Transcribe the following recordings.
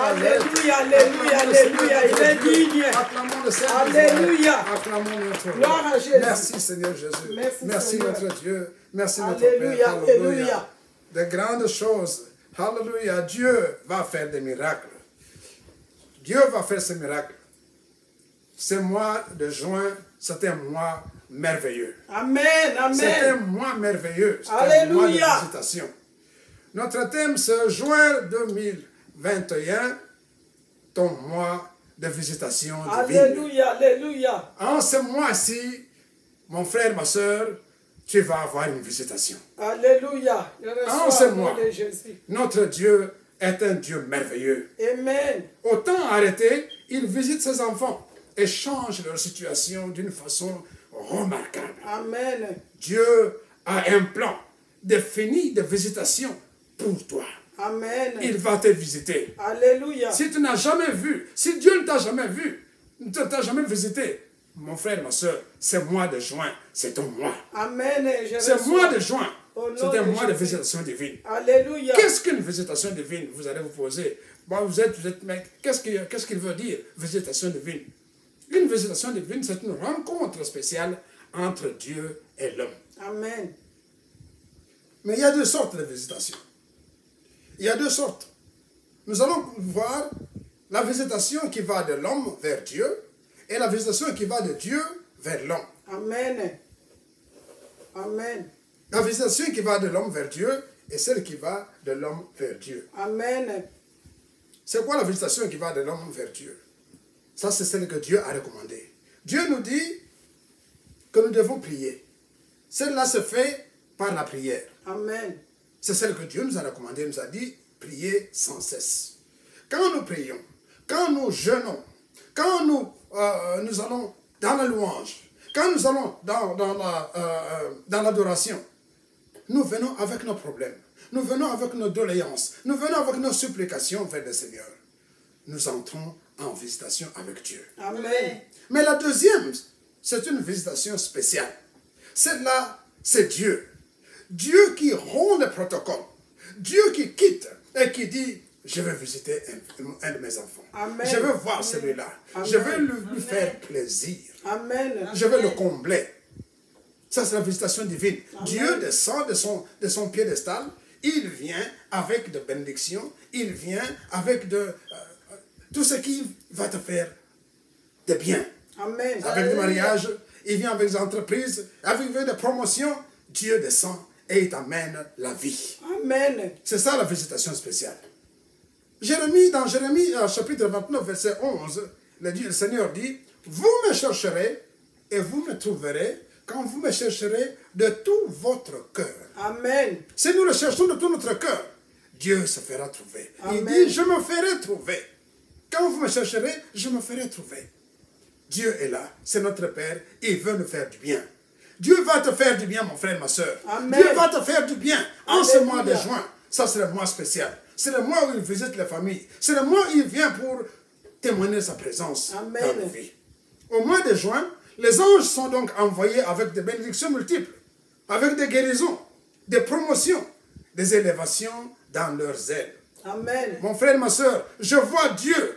Alléluia, alléluia, alléluia. Il est digne. Alléluia. Gloire à Jésus. Merci Seigneur Jésus. Merci notre Dieu. Merci notre Père. Alléluia. De grandes choses. Alléluia. Dieu va faire des miracles. Dieu va faire ces miracles. Ce mois de juin, c'est un mois merveilleux. Amen, amen. C'est un mois merveilleux. C'est un mois de visitation. Notre thème, c'est juin 2021, ton mois de visitation divine. Alléluia, alléluia. En ce mois-ci, mon frère, ma soeur, tu vas avoir une visitation. Alléluia. En ce mois, notre Dieu est un Dieu merveilleux. Amen. Au temps arrêté, il visite ses enfants et change leur situation d'une façon remarquable. Amen. Dieu a un plan défini de visitation pour toi. Amen. Il va te visiter. Alléluia. Si tu n'as jamais vu, si Dieu ne t'a jamais vu, ne t'a jamais visité, mon frère, ma soeur, c'est mois de juin, c'est ton mois. Amen. C'est mois de juin, Au nom c'est un de mois de Jésus. visitation divine. Alléluia. Qu'est-ce qu'une visitation divine? Vous allez vous poser. Bon, vous êtes mec, qu'est-ce qu'il veut dire, visitation divine? Une visitation divine, c'est une rencontre spéciale entre Dieu et l'homme. Amen. Mais il y a deux sortes de visitations. Il y a deux sortes. Nous allons voir la visitation qui va de l'homme vers Dieu et la visitation qui va de Dieu vers l'homme. Amen. Amen. La visitation qui va de l'homme vers Dieu et celle qui va de l'homme vers Dieu. Amen. C'est quoi la visitation qui va de l'homme vers Dieu? Ça, c'est celle que Dieu a recommandée. Dieu nous dit que nous devons prier. Celle-là se fait par la prière. Amen. C'est celle que Dieu nous a recommandée. Il nous a dit, priez sans cesse. Quand nous prions, quand nous jeûnons, quand nous allons dans la louange, quand nous allons dans l'adoration, nous venons avec nos problèmes. Nous venons avec nos doléances. Nous venons avec nos supplications vers le Seigneur. Nous entrons en visitation avec Dieu. Amen. Mais la deuxième, c'est une visitation spéciale. Celle-là, c'est Dieu. Dieu qui rompt le protocole. Dieu qui quitte et qui dit, je vais visiter un de mes enfants. Amen. Je vais voir celui-là. Je vais lui faire plaisir. Amen. Je vais le combler. Ça, c'est la visitation divine. Amen. Dieu descend de son piédestal. Il vient avec de bénédictions. Il vient avec tout ce qui va te faire de bien. Amen. Avec le mariage, il vient avec des entreprises, avec des promotions. Dieu descend et il t'amène la vie. Amen. C'est ça la visitation spéciale. Dans Jérémie, chapitre 29, verset 11, le Seigneur dit, vous me chercherez et vous me trouverez quand vous me chercherez de tout votre cœur. Amen. Si nous le cherchons de tout notre cœur, Dieu se fera trouver. Amen. Il dit, je me ferai trouver. Quand vous me chercherez, je me ferai trouver. Dieu est là, c'est notre Père, il veut nous faire du bien. Dieu va te faire du bien, mon frère, ma soeur. Amen. Dieu va te faire du bien en ce Alléluia. mois de juin. Ça, c'est le mois spécial. C'est le mois où il visite les familles. C'est le mois où il vient pour témoigner sa présence Amen. dans nos vies. Au mois de juin, les anges sont donc envoyés avec des bénédictions multiples, avec des guérisons, des promotions, des élévations dans leurs ailes. Amen. Mon frère, ma soeur, je vois Dieu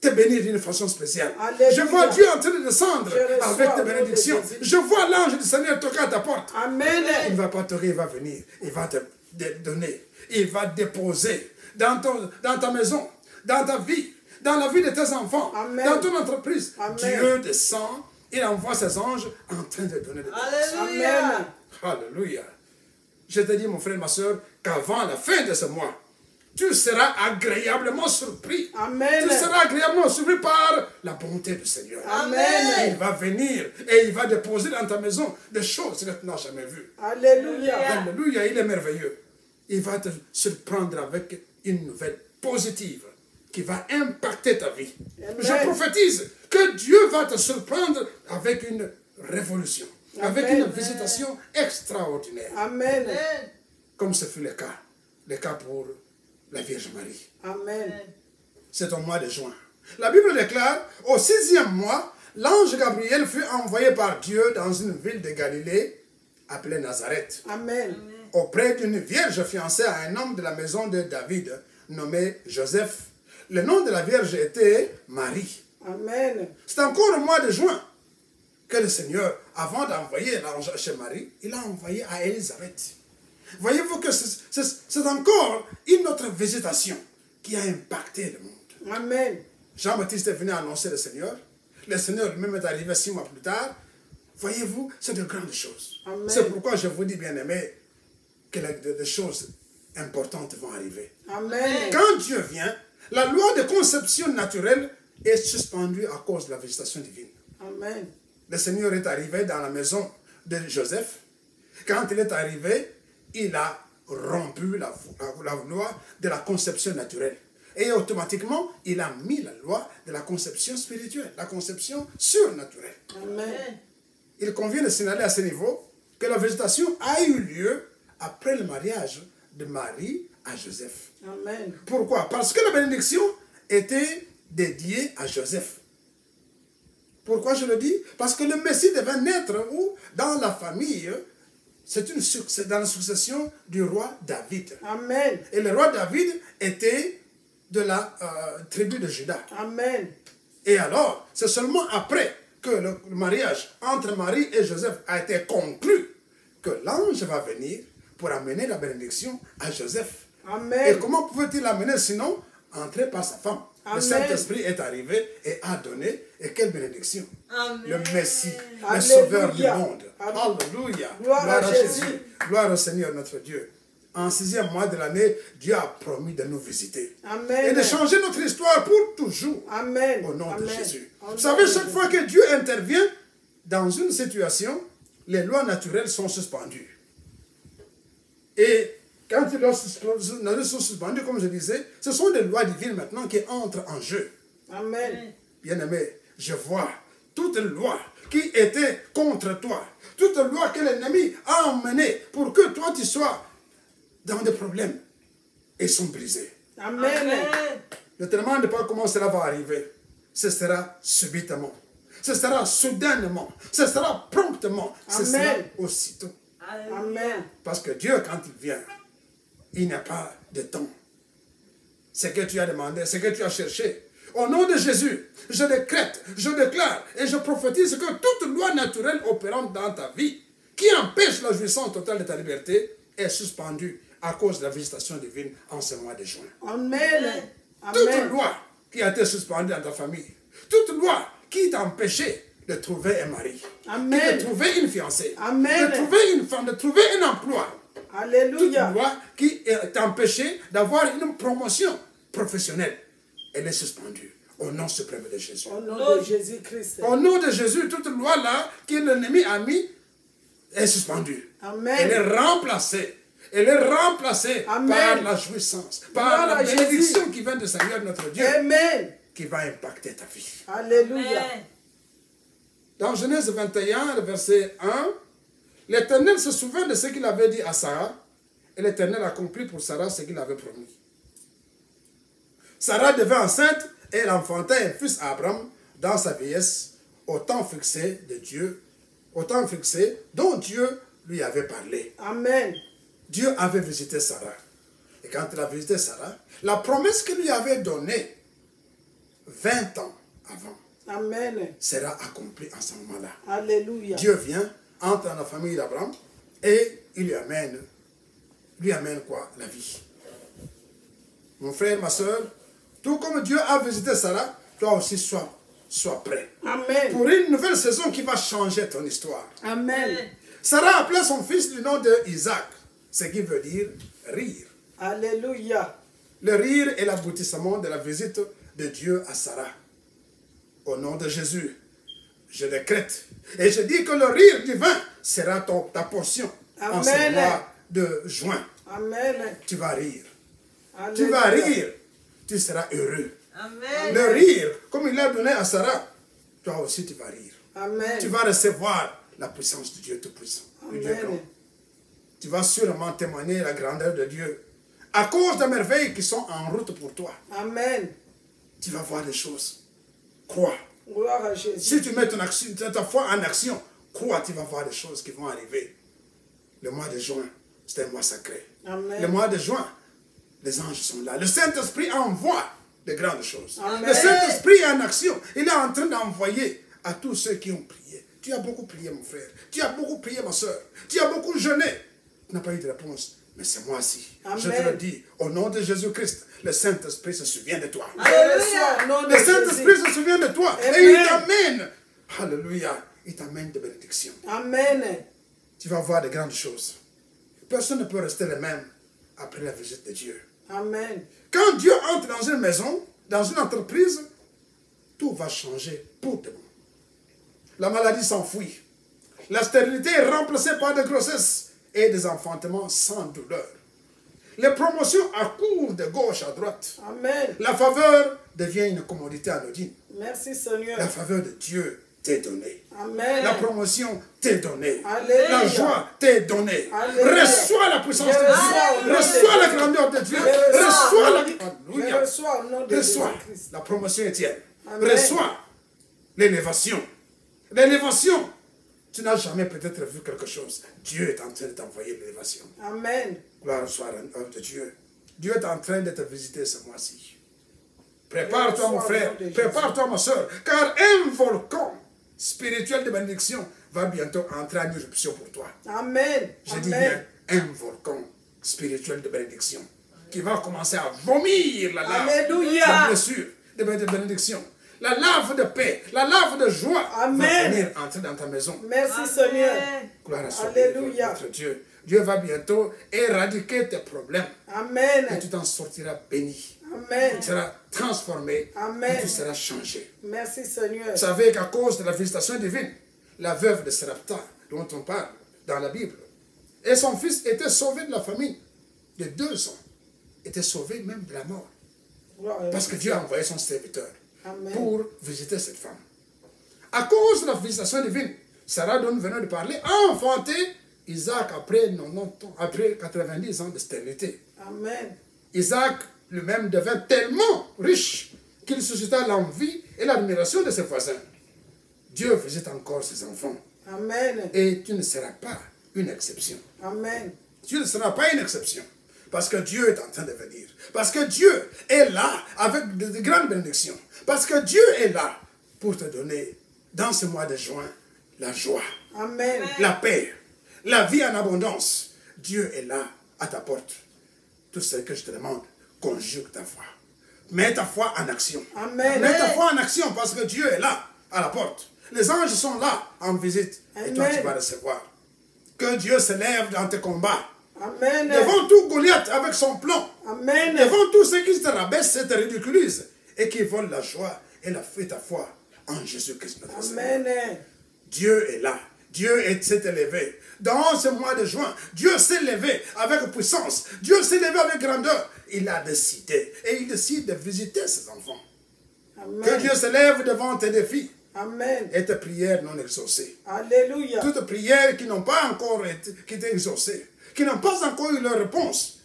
te bénir d'une façon spéciale. Alléluia. Je vois Dieu en train de descendre Je reçois avec des au nom de bénédictions. Jésus. Je vois l'ange du Seigneur toquer à ta porte. Amen. Il ne va pas toquer, il va venir. Il va te donner. Il va déposer dans ta maison, dans ta vie, dans la vie de tes enfants, Amen. dans ton entreprise. Amen. Dieu descend, il envoie ses anges en train de donner des bénédictions. Amen. Alléluia. Je te dis, mon frère, ma soeur, qu'avant la fin de ce mois, tu seras agréablement surpris. Amen. Tu seras agréablement surpris par la bonté du Seigneur. Amen. Il va venir et il va déposer dans ta maison des choses que tu n'as jamais vues. Alléluia. Alléluia, il est merveilleux. Il va te surprendre avec une nouvelle positive qui va impacter ta vie. Amen. Je prophétise que Dieu va te surprendre avec une révolution, avec Amen. une visitation extraordinaire. Amen. Comme ce fut le cas pour la Vierge Marie. Amen. C'est au mois de juin. La Bible déclare, au 6e mois, l'ange Gabriel fut envoyé par Dieu dans une ville de Galilée appelée Nazareth, Amen. auprès d'une vierge fiancée à un homme de la maison de David, nommé Joseph. Le nom de la vierge était Marie. Amen. C'est encore au mois de juin que le Seigneur, avant d'envoyer l'ange chez Marie, il a envoyé à Élisabeth. Voyez-vous que c'est encore une autre visitation qui a impacté le monde. Amen. Jean-Baptiste est venu annoncer le Seigneur. Le Seigneur lui-même est arrivé 6 mois plus tard. Voyez-vous, c'est de grandes choses. Amen. C'est pourquoi je vous dis, bien-aimés, que des choses importantes vont arriver. Amen. Quand Dieu vient, la loi de conception naturelle est suspendue à cause de la visitation divine. Amen. Le Seigneur est arrivé dans la maison de Joseph. Quand il est arrivé, il a rompu la loi de la conception naturelle. Et automatiquement, il a mis la loi de la conception spirituelle, la conception surnaturelle. Amen. Il convient de signaler à ce niveau que la végétation a eu lieu après le mariage de Marie à Joseph. Amen. Pourquoi? Parce que la bénédiction était dédiée à Joseph. Pourquoi je le dis? Parce que le Messie devait naître où? Dans la famille, c'est dans la succession du roi David. Amen. Et le roi David était de la tribu de Juda. Amen. Et alors, c'est seulement après que le mariage entre Marie et Joseph a été conclu que l'ange va venir pour amener la bénédiction à Joseph. Amen. Et comment pouvait-il l'amener sinon entrer par sa femme? Amen. Le Saint-Esprit est arrivé et a donné. Et quelle bénédiction! Amen. Le Messie, Alléluia. le Sauveur du monde. Amen. Alléluia. Gloire à Jésus. Gloire au Seigneur notre Dieu. En 6e mois de l'année, Dieu a promis de nous visiter. Amen. Et de changer notre histoire pour toujours. Amen. Au nom Amen. de Jésus. Au Vous savez, nom de chaque Jésus. fois que Dieu intervient dans une situation, les lois naturelles sont suspendues. Et quand les lois sont suspendues, comme je disais, ce sont des lois divines maintenant qui entrent en jeu. Amen. Bien-aimé, je vois toute loi qui était contre toi, toute loi que l'ennemi a emmenée pour que toi tu sois dans des problèmes, et sont brisées. Amen. Ne te demande pas comment cela va arriver. Ce sera subitement. Ce sera soudainement. Ce sera promptement. Ce sera aussitôt. Amen. Parce que Dieu, quand il vient, il n'y a pas de temps. Ce que tu as demandé, ce que tu as cherché. Au nom de Jésus, je décrète, je déclare et je prophétise que toute loi naturelle opérante dans ta vie, qui empêche la jouissance totale de ta liberté, est suspendue à cause de la visitation divine en ce mois de juin. Amen. Toute loi qui a été suspendue dans ta famille, toute loi qui t'a empêché de trouver un mari, de trouver une fiancée, de trouver une femme, de trouver un emploi. Alléluia. Toute loi qui t'a empêché d'avoir une promotion professionnelle, elle est suspendue au nom suprême de Jésus. Au nom de Jésus-Christ. Au nom de Jésus, toute loi là que l'ennemi a mis est suspendue. Amen. Elle est remplacée. Elle est remplacée par la jouissance, par la bénédiction qui vient du Seigneur notre Dieu, qui va impacter ta vie. Alléluia. Dans Genèse 21, le verset 1, l'Éternel se souvint de ce qu'il avait dit à Sarah, et l'Éternel accomplit pour Sarah ce qu'il avait promis. Sarah devint enceinte et elle enfanta un fils à Abraham dans sa vieillesse, au temps fixé de Dieu, au temps fixé dont Dieu lui avait parlé. Amen. Dieu avait visité Sarah. Et quand il a visité Sarah, la promesse qu'il lui avait donnée 20 ans avant sera accomplie en ce moment-là. Alléluia. Dieu vient, entre dans la famille d'Abraham et il lui amène quoi? La vie. Mon frère, ma soeur, tout comme Dieu a visité Sarah, toi aussi sois prêt. Amen. Pour une nouvelle saison qui va changer ton histoire. Amen. Sarah appelait son fils du nom de Isaac, ce qui veut dire rire. Alléluia. Le rire est l'aboutissement de la visite de Dieu à Sarah. Au nom de Jésus, je décrète et je dis que le rire divin sera ta portion. En ce mois de juin. Amen. Tu vas rire. Alléluia. Tu vas rire. Tu seras heureux. Amen. Le rire, comme il l'a donné à Sarah, toi aussi tu vas rire. Amen. Tu vas recevoir la puissance de Dieu Tout-Puissant. Tu vas sûrement témoigner la grandeur de Dieu à cause des merveilles qui sont en route pour toi. Amen. Tu vas voir des choses. Crois. Gloire à Jésus. Si tu mets ta foi en action, crois, tu vas voir des choses qui vont arriver. Le mois de juin, c'est un mois sacré. Amen. Le mois de juin, les anges sont là. Le Saint-Esprit envoie de grandes choses. Amen. Le Saint-Esprit est en action. Il est en train d'envoyer à tous ceux qui ont prié. Tu as beaucoup prié, mon frère. Tu as beaucoup prié, ma soeur. Tu as beaucoup jeûné. Tu n'as pas eu de réponse. Mais c'est moi-ci. Je te le dis. Au nom de Jésus-Christ, le Saint-Esprit se souvient de toi. Alléluia. Le Saint-Esprit se souvient de toi. Amen. Et il t'amène. Alléluia. Il t'amène de bénédictions. Amen. Tu vas voir de grandes choses. Personne ne peut rester le même après la visite de Dieu. Amen. Quand Dieu entre dans une maison, dans une entreprise, tout va changer pour de bon. La maladie s'enfuit. La stérilité est remplacée par des grossesses et des enfantements sans douleur. Les promotions accourent de gauche à droite. Amen. La faveur devient une commodité anodine. Merci Seigneur. La faveur de Dieu t'est donnée. Amen. La promotion t'est donnée. Alléluia. La joie t'est donnée. Alléluia. Reçois la puissance de Je reçois au Dieu. nom de Reçois la Jésus. grandeur de Dieu. Je Reçois la... Je Alléluia. reçois au nom de Reçois. Jésus-Christ. La promotion est tienne. Amen. Reçois l'élévation. L'élévation. Tu n'as jamais peut-être vu quelque chose. Dieu est en train de t'envoyer l'élévation. Amen. Gloire soit à l'œuvre de Dieu. Dieu est en train de te visiter ce mois-ci. Prépare-toi, mon frère. Prépare-toi, ma soeur. Car un volcan spirituel de bénédiction va bientôt entrer en éruption pour toi. Amen. Je dis bien un volcan spirituel de bénédiction qui va commencer à vomir la lave, Alléluia. la blessure de bénédiction. La lave de paix, la lave de joie Amen. va venir entrer dans ta maison. Merci Seigneur. Gloire à son Alléluia. notre Dieu. Dieu va bientôt éradiquer tes problèmes. Amen. Et tu t'en sortiras béni. Amen. Tu seras transformé. Amen. Et tu seras changé. Merci Seigneur. Vous savez qu'à cause de la visitation divine, la veuve de Sarepta, dont on parle dans la Bible, et son fils était sauvé de la famine de 2 ans, était sauvé même de la mort. Parce que Dieu a envoyé son serviteur Amen. pour visiter cette femme. À cause de la visitation divine, Sarah dont nous venons de parler a enfanté Isaac après 90 ans, après 90 ans de stérilité. Amen. Isaac lui-même devint tellement riche qu'il suscita l'envie et l'admiration de ses voisins. Dieu visite encore ses enfants. Amen. Et tu ne seras pas une exception. Amen. Tu ne seras pas une exception. Parce que Dieu est en train de venir. Parce que Dieu est là avec de grandes bénédictions. Parce que Dieu est là pour te donner, dans ce mois de juin, la joie, Amen. la paix, la vie en abondance. Dieu est là à ta porte. Tout ce que je te demande, conjugue ta foi. Mets ta foi en action. Amen. Mets ta foi en action parce que Dieu est là à la porte. Les anges sont là en visite. Et toi, Amen. tu vas recevoir. Que Dieu se lève dans tes combats. Amen. Devant tout Goliath avec son plan. Amen. Devant tous ceux qui te rabaissent et te ridiculisent. Et qui volent la joie et la foi, ta foi en Jésus-Christ notre Seigneur. Amen. Dieu est là. Dieu s'est élevé. Dans ce mois de juin, Dieu s'est levé avec puissance. Dieu s'est levé avec grandeur. Il a décidé. Et il décide de visiter ses enfants. Amen. Que Dieu se lève devant tes défis Amen. et tes prières non exaucées. Alléluia. Toutes prières qui n'ont pas encore été exaucées, qui n'ont pas encore eu leur réponse,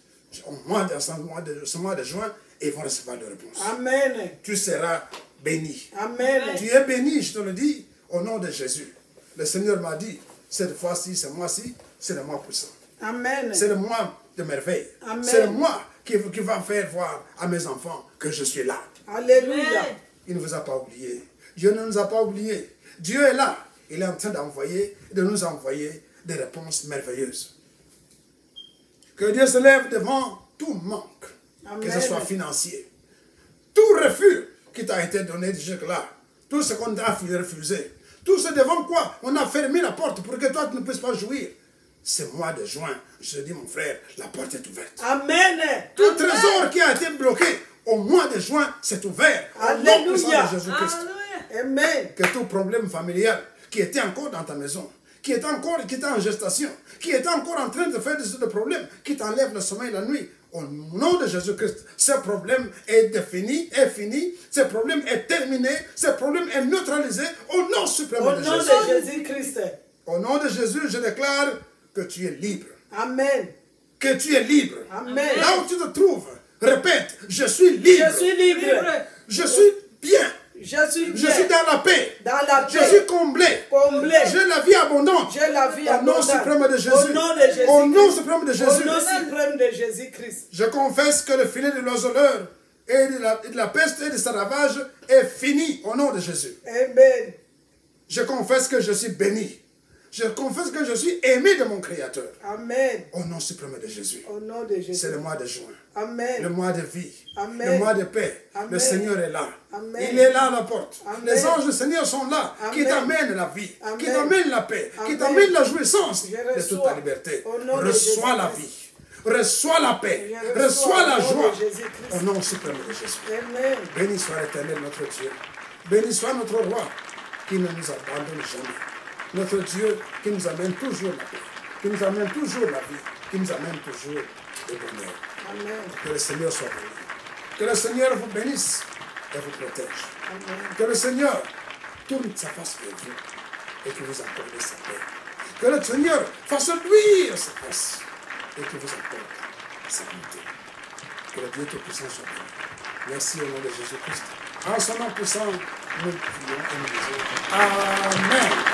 au mois ce mois de juin, ils vont recevoir leur réponse. Amen. Tu seras béni. Amen. Tu es béni, je te le dis, au nom de Jésus. Le Seigneur m'a dit, cette fois-ci, ce mois-ci, c'est le mois puissant. Amen. C'est le mois de merveille. Amen. C'est le mois qui va faire voir à mes enfants que je suis là. Alléluia. Il ne vous a pas oublié. Dieu ne nous a pas oubliés. Dieu est là. Il est en train de nous envoyer des réponses merveilleuses. Que Dieu se lève devant tout manque, Amen. que ce soit financier. Tout refus qui t'a été donné jusque-là, tout ce qu'on t'a refusé, tout ce devant quoi on a fermé la porte pour que toi tu ne puisses pas jouir. Ce mois de juin, je te dis mon frère, la porte est ouverte. Amen. Tout trésor qui a été bloqué au mois de juin, c'est ouvert. Au nom puissant de Jésus-Christ. Amen. Que tout problème familial qui était encore dans ta maison, qui était en gestation, qui était encore en train de faire des problèmes, qui t'enlève le sommeil la nuit, au nom de Jésus-Christ, ce problème est fini, ce problème est terminé, ce problème est neutralisé au nom suprême Au de nom Jésus. de Jésus-Christ. Au nom de Jésus, je déclare que tu es libre. Amen. Que tu es libre. Amen. Là où tu te trouves, répète, je suis libre. Je suis libre. Je suis bien. Je suis bien. Je suis dans la paix. Dans la Je paix. suis comblé. Comblé. J'ai la vie abondante. J'ai la vie Au nom abondante. suprême de Jésus. Au nom de Jésus. Au nom suprême de Au Jésus. nom suprême de Jésus-Christ. Je confesse que le filet de l'oiseleur et de la peste et de sa ravage est fini au nom de Jésus. Amen. Je confesse que je suis béni. Je confesse que je suis aimé de mon Créateur. Amen. Au nom suprême de Jésus. Au nom de Jésus. C'est le mois de juin. Amen. Le mois de vie. Amen. Le mois de paix. Amen. Le Seigneur est là. Amen. Il est là à la porte. Amen. Les anges du Seigneur sont là. Amen. Qui t'amènent la vie. Amen. Qui t'amènent la paix. Qui Amen. t'amènent la jouissance Je de toute reçois. ta liberté. Au nom de Reçois la Jésus-Christ. vie. Reçois la paix. Je reçois Reçois la au nom joie. de Jésus-Christ. Au nom suprême de Jésus. Amen. Béni soit l'Éternel, notre Dieu. Béni soit notre roi, qui ne nous abandonne jamais. Notre Dieu qui nous amène toujours la paix, qui nous amène toujours la vie, qui nous amène toujours le bonheur. Que le Seigneur soit béni. Que le Seigneur vous bénisse et vous protège. Que le Seigneur tourne sa face vers vous et que vous accorde sa paix. Que le Seigneur fasse luire sa face et que vous accorde sa bonté. Que le Dieu Tout-Puissant soit béni. Merci au nom de Jésus-Christ. En son nom puissant, nous prions et nous disons Amen.